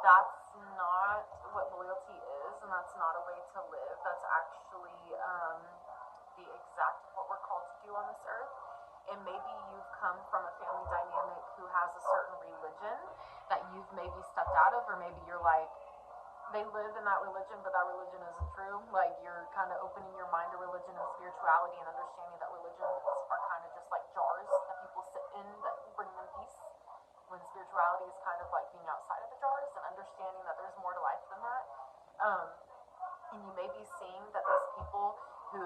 That's not what loyalty is, and that's not a way to live. That's actually the exact of what we're called to do on this earth. And maybe you've come from a family dynamic who has a certain religion that you've maybe stepped out of, or maybe you're like, they live in that religion, but that religion isn't true. Like, you're kind of opening your mind to religion and spirituality and understanding that religions are kind of just like jars that people sit in that bring them peace, when spirituality is kind of like being outside of the jars and understanding that there's more to life than that. And you may be seeing that these people who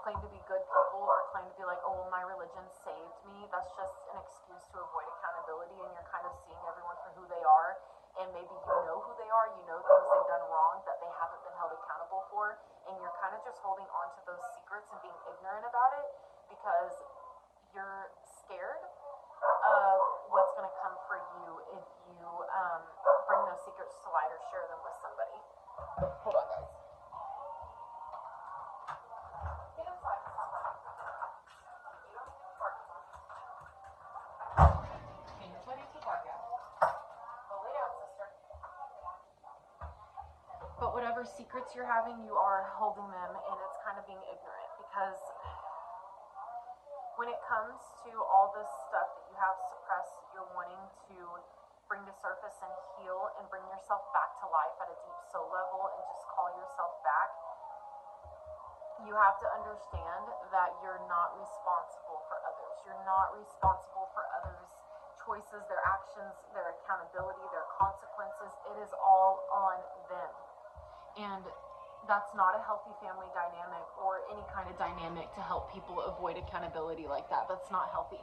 claim to be good people or claim to be like, oh, well, my religion saved me, that's just an excuse to avoid accountability, and you're kind of seeing everyone for who they are. And maybe you know who they are, you know things they've done wrong that they haven't been held accountable for, and you're kind of just holding on to those secrets and being ignorant about it because you're scared of what's going to come for you if you bring those secrets to light or share them with somebody. Hold on, guys. Get inside. You don't need any parties on. whatever secrets you're having, you are holding them, and it's kind of being ignorant, because when it comes to all this stuff that you have suppressed, you're wanting to bring to surface and heal and bring yourself back to life at a deep soul level and just call yourself back, you have to understand that you're not responsible for others. You're not responsible for others' choices, their actions, their accountability, their consequences. It is all on them. And that's not a healthy family dynamic or any kind of dynamic to help people avoid accountability like that. That's not healthy.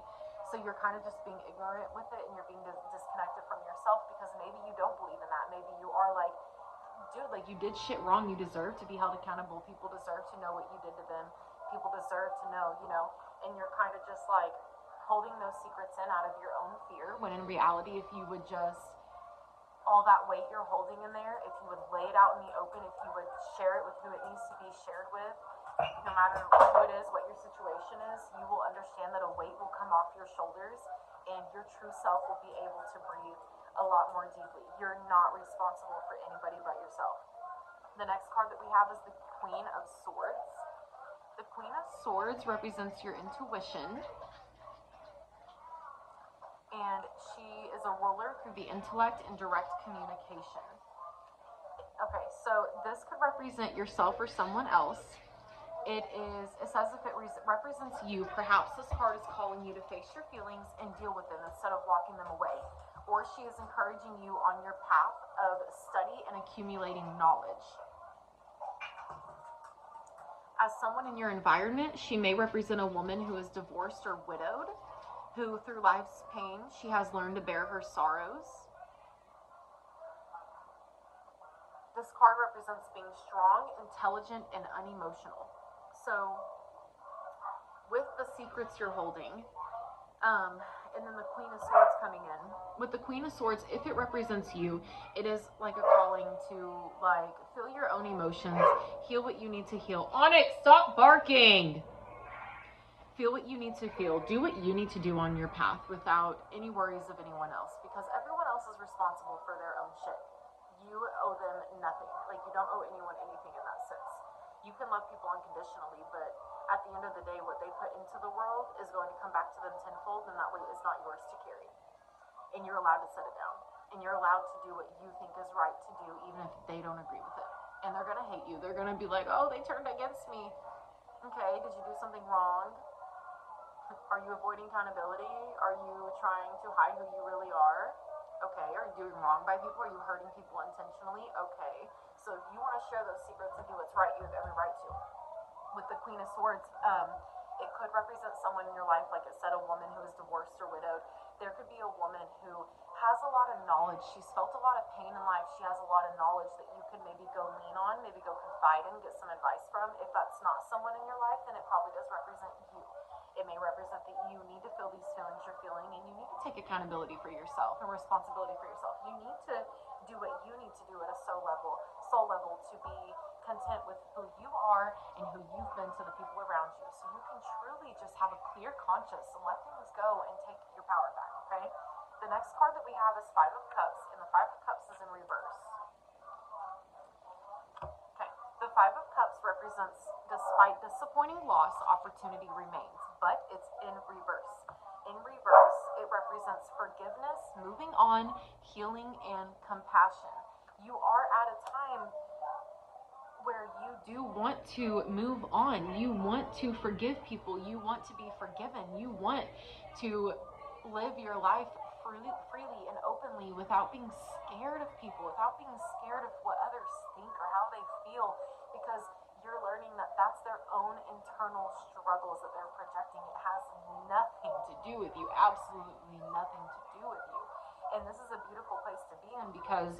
So you're kind of just being ignorant with it, and you're being disconnected from yourself, because maybe you don't believe in that. Maybe you are like, dude, like, you did shit wrong. You deserve to be held accountable. People deserve to know what you did to them. People deserve to know, and you're kind of just like holding those secrets in out of your own fear, when in reality, if you would just, all that weight you're holding in there, if you would lay it out in the open, if you would share it with who it needs to be shared with, no matter who it is, what your situation is, you will understand that a weight will come off your shoulders, and your true self will be able to breathe a lot more deeply. You're not responsible for anybody but yourself. The next card that we have is the Queen of Swords. The Queen of Swords represents your intuition, and she is a ruler through the intellect and direct communication. Okay, so this could represent yourself or someone else. It says if it represents you, perhaps this card is calling you to face your feelings and deal with them instead of locking them away. Or she is encouraging you on your path of study and accumulating knowledge. As someone in your environment, she may represent a woman who is divorced or widowed, who through life's pain, she has learned to bear her sorrows. This card represents being strong, intelligent, and unemotional. So, with the secrets you're holding, and then the Queen of Swords coming in. With the Queen of Swords, if it represents you, it is like a calling to, like, feel your own emotions, heal what you need to heal. Onyx, stop barking! Feel what you need to feel. Do what you need to do on your path without any worries of anyone else, because everyone else is responsible for their own shit. You owe them nothing. Like, you don't owe anyone anything in that sense. You can love people unconditionally, but at the end of the day, what they put into the world is going to come back to them tenfold, and that weight is not yours to carry. And you're allowed to set it down. And you're allowed to do what you think is right to do, even if they don't agree with it. And they're going to hate you. They're going to be like, oh, they turned against me. Okay, did you do something wrong? Are you avoiding accountability? Are you trying to hide who you really are? Okay, are you doing wrong by people? Are you hurting people intentionally? Okay, so if you want to share those secrets and do what's right, you have every right to. With the Queen of Swords, it could represent someone in your life, like it said, a woman who is divorced or widowed. There could be a woman who has a lot of knowledge. She's felt a lot of pain in life. She has a lot of knowledge that you could maybe go lean on, maybe go confide in, get some advice from. If that's not someone in your life, then it probably does represent you. It may represent that you need to feel these feelings you're feeling, and you need to take accountability for yourself and responsibility for yourself. You need to do what you need to do at a soul level to be content with who you are and who you've been to the people around you, so you can truly just have a clear conscience and let things go and take your power back, okay? The next card that we have is Five of Cups, and the Five of Cups is in reverse. Okay, the Five of Cups represents, despite disappointing loss, opportunity remains, but it's in reverse. In reverse, it represents forgiveness, moving on, healing, and compassion. You are at a time where you do want to move on. You want to forgive people. You want to be forgiven. You want to live your life freely and openly without being scared of people, without being scared of what others think or how they feel, because you're learning that that's their own internal struggles that they're projecting. It has nothing to do with you, absolutely nothing to do with you. And this is a beautiful place to be in, because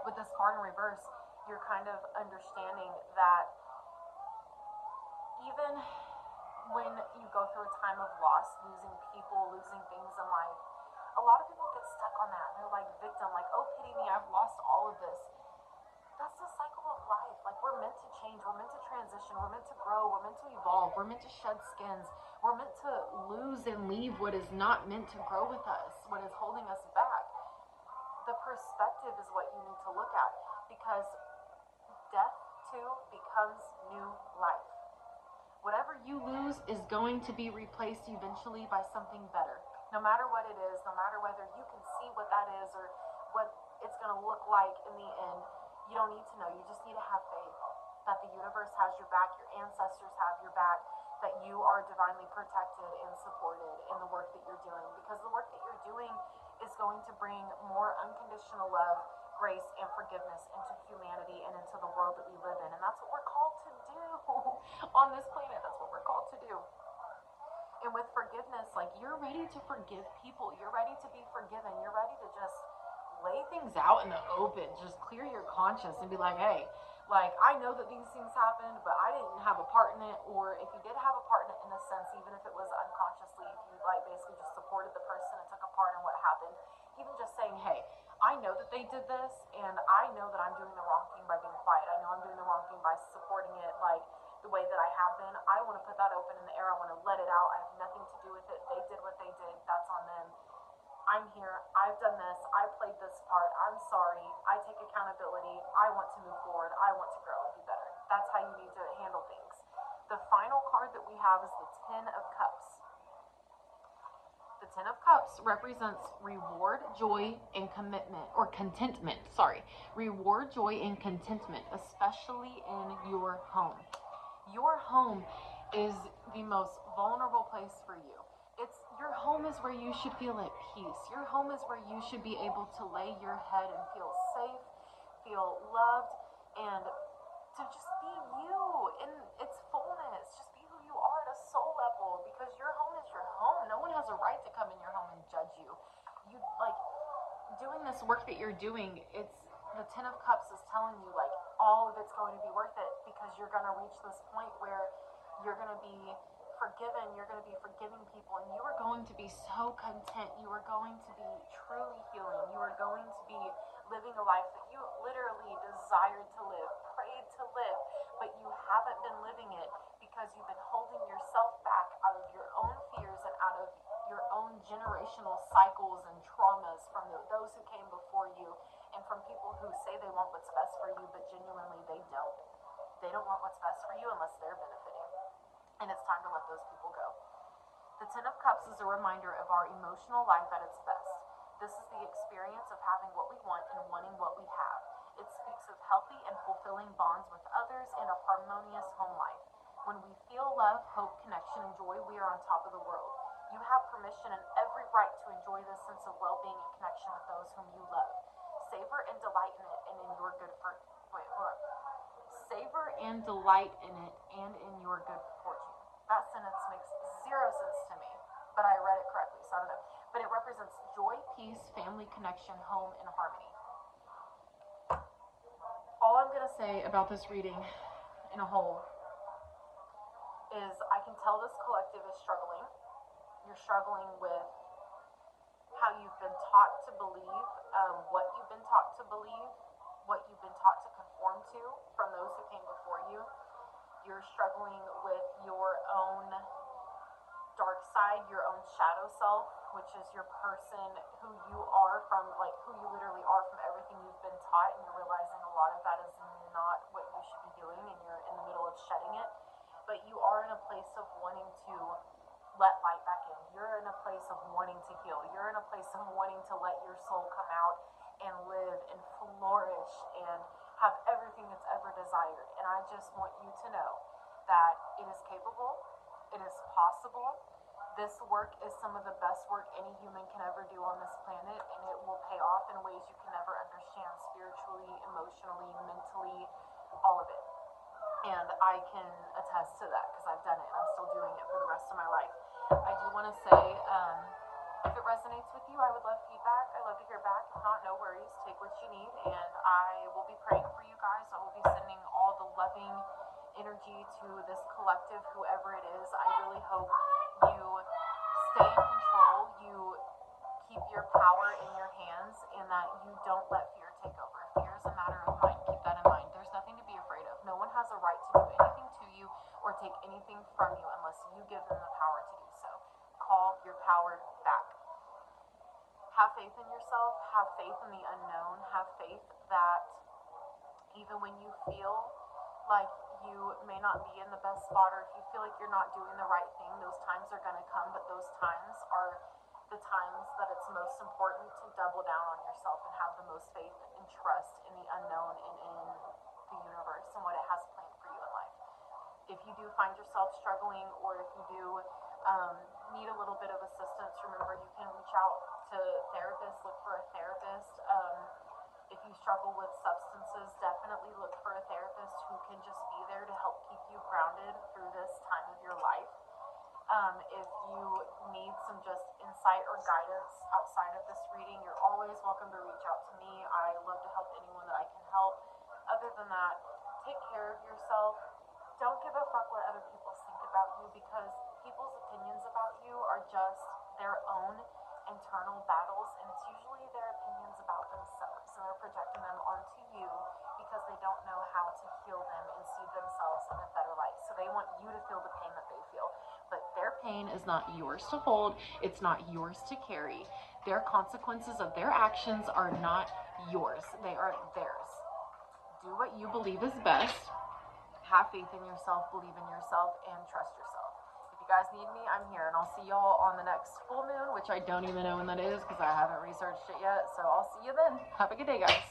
with this card in reverse, you're kind of understanding that even when you go through a time of loss, losing people, losing things in life, a lot of people get stuck on that. They're like victim, like, oh, pity me, I've lost all of this. That's the cycle of life. Like, we're meant to change, we're meant to transition, we're meant to grow, we're meant to evolve, we're meant to shed skins, we're meant to lose and leave what is not meant to grow with us, what is holding us back. The perspective is what you need to look at, because death too becomes new life. Whatever you lose is going to be replaced eventually by something better. No matter what it is, no matter whether you can see what that is or what it's going to look like in the end, you don't need to know. You just need to have faith that the universe has your back, your ancestors have your back, that you are divinely protected and supported in the work that you're doing. Because the work that you're doing is going to bring more unconditional love, grace, and forgiveness into humanity and into the world that we live in. And that's what we're called to do on this planet. That's what we're called to do. And with forgiveness, like, you're ready to forgive people. You're ready to be forgiven. You're ready to just lay things out in the open. Just clear your conscience and be like, hey, like, I know that these things happened, but I didn't have a part in it. Or if you did have a part in it, in a sense, even if it was unconsciously, if you, like, basically just supported the person and took a part in what happened, even just saying, hey, I know that they did this, and I know that I'm doing the wrong thing by being quiet. I know I'm doing the wrong thing by supporting it, like, the way that I have been. I want to put that open in the air. I want to let it out. I have nothing to do with it. They did what they did. That's on them. I'm here. I've done this. I played this part. I'm sorry. I take accountability. I want to move forward. I want to grow and be better. That's how you need to handle things. The final card that we have is the Ten of Cups. The Ten of Cups represents reward, joy, and commitment, or contentment, sorry. Reward, joy, and contentment, especially in your home. Your home is the most vulnerable place for you. Your home is where you should feel at peace. Your home is where you should be able to lay your head and feel safe, feel loved, and to just be you in its fullness. Just be who you are at a soul level, because your home is your home. No one has a right to come in your home and judge you. You, like, doing this work that you're doing, it's the Ten of Cups is telling you, like, all of it's going to be worth it, because you're going to reach this point where you're going to be forgiven, you're going to be forgiving people, and you are going to be so content. You are going to be truly healing. You are going to be living a life that you literally desired to live, prayed to live, but you haven't been living it because you've been holding yourself back out of your own fears and out of your own generational cycles and traumas from those who came before you, and from people who say they want what's best for you, but genuinely they don't. They don't want what's best for you unless they're benefiting. And it's time to let those people go. The Ten of Cups is a reminder of our emotional life at its best. This is the experience of having what we want and wanting what we have. It speaks of healthy and fulfilling bonds with others and a harmonious home life. When we feel love, hope, connection, and joy, we are on top of the world. You have permission and every right to enjoy this sense of well-being and connection with those whom you love. Savor and delight in it and in your good fortune. Savor and delight in it and in your good fortune. That sentence makes zero sense to me, but I read it correctly, so I don't know. But it represents joy, peace, family connection, home, and harmony. All I'm going to say about this reading in a whole is I can tell this collective is struggling. You're struggling with how you've been taught to believe, what you've been taught to believe, what you've been taught to conform to from those who came before you. You're struggling with your own dark side, your own shadow self, which is your person, who you are from, like, who you literally are from everything you've been taught, and you're realizing a lot of that is not what you should be doing, and you're in the middle of shedding it. But you are in a place of wanting to let light back in. You're in a place of wanting to heal. You're in a place of wanting to let your soul come out and live and flourish and have everything it's ever desired. And I just want you to know that it is capable, it is possible. This work is some of the best work any human can ever do on this planet, and it will pay off in ways you can never understand, spiritually, emotionally, mentally, all of it. And I can attest to that because I've done it and I'm still doing it for the rest of my life. I do want to say, if it resonates with you, I would love feedback. I love to hear back. If not, no worries. Take what you need, and I will be praying for you guys. I will be sending all the loving energy to this collective, whoever it is. I really hope you stay in control, you keep your power in your hands, and that you don't let fear take over. Fear is a matter of mind. Keep that in mind. There's nothing to be afraid of. No one has a right to do anything to you or take anything from you unless you give them the power to do so. Call your power back. Have faith in yourself. Have faith in the unknown. Have faith that even when you feel like you may not be in the best spot, or if you feel like you're not doing the right thing, those times are going to come, but those times are the times that it's most important to double down on yourself and have the most faith and trust in the unknown and in the universe and what it has planned for you in life. If you do find yourself struggling, or if you do need a little bit of assistance, remember you can reach out to therapists, look for a therapist. If you struggle with substances, definitely look for a therapist who can just be there to help keep you grounded through this time of your life. If you need some just insight or guidance outside of this reading, you're always welcome to reach out to me. I love to help anyone that I can help. Other than that, take care of yourself. Don't give a fuck what other people think about you, because people's opinions about you are just their own internal battles, and it's usually their opinions about themselves, and they're projecting them onto you because they don't know how to heal them and see themselves in a better light. So they want you to feel the pain that they feel, but their pain is not yours to hold. It's not yours to carry. Their consequences of their actions are not yours. They are theirs. Do what you believe is best. Have faith in yourself, believe in yourself, and trust yourself. If you guys need me, I'm here, and I'll see y'all on the next full moon, which I don't even know when that is because I haven't researched it yet. So I'll see you then. Have a good day, guys.